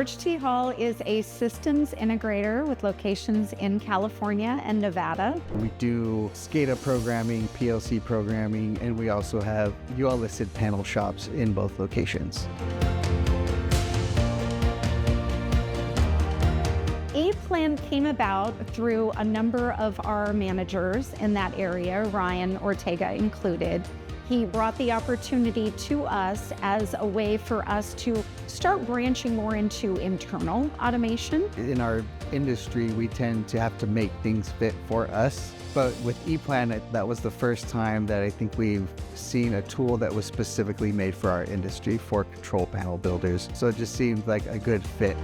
George T. Hall is a systems integrator with locations in California and Nevada. We do SCADA programming, PLC programming, and we also have UL-listed panel shops in both locations. Eplan came about through a number of our managers in that area, Ryan Ortega included. He brought the opportunity to us as a way for us to start branching more into internal automation. In our industry, we tend to have to make things fit for us. But with Eplan, that was the first time that I think we've seen a tool that was specifically made for our industry, for control panel builders. So it just seemed like a good fit.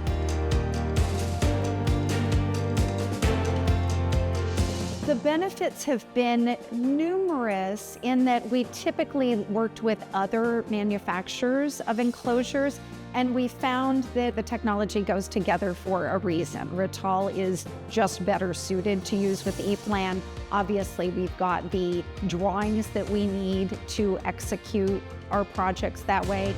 The benefits have been numerous in that we typically worked with other manufacturers of enclosures, and we found that the technology goes together for a reason. Rittal is just better suited to use with Eplan. Obviously, we've got the drawings that we need to execute our projects that way.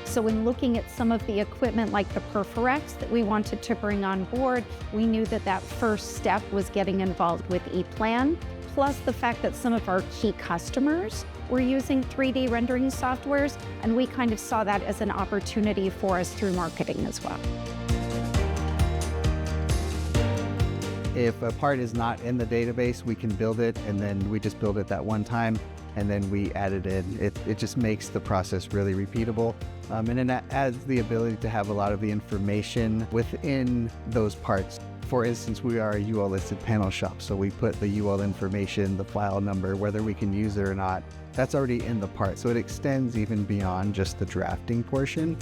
So when looking at some of the equipment like the Perforex that we wanted to bring on board, we knew that that first step was getting involved with Eplan, plus the fact that some of our key customers were using 3D rendering softwares, and we kind of saw that as an opportunity for us through marketing as well. If a part is not in the database, we can build it, and then we just build it that one time, and then we add it in. It just makes the process really repeatable. And then that adds the ability to have a lot of the information within those parts. For instance, we are a UL-listed panel shop, so we put the UL information, the file number, whether we can use it or not, that's already in the part. So it extends even beyond just the drafting portion.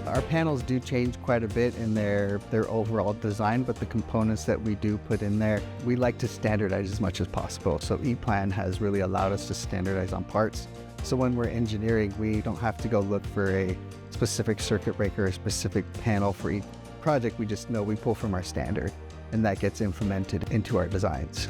Our panels do change quite a bit in their overall design, but the components that we do put in there, we like to standardize as much as possible. So Eplan has really allowed us to standardize on parts. So when we're engineering, we don't have to go look for a specific circuit breaker, a specific panel for each project. We just know we pull from our standard, and that gets implemented into our designs.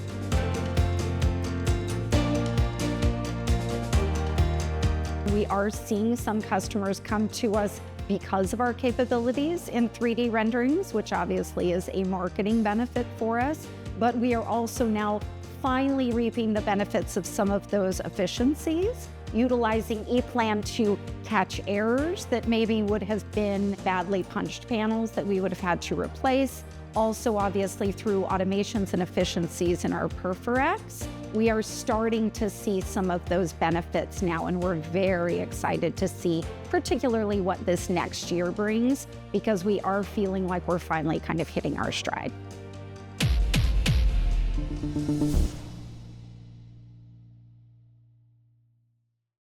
We are seeing some customers come to us because of our capabilities in 3D renderings, which obviously is a marketing benefit for us, but we are also now finally reaping the benefits of some of those efficiencies, utilizing Eplan to catch errors that maybe would have been badly punched panels that we would have had to replace. Also, obviously, through automations and efficiencies in our Perforex, we are starting to see some of those benefits now, and we're very excited to see particularly what this next year brings, because we are feeling like we're finally kind of hitting our stride.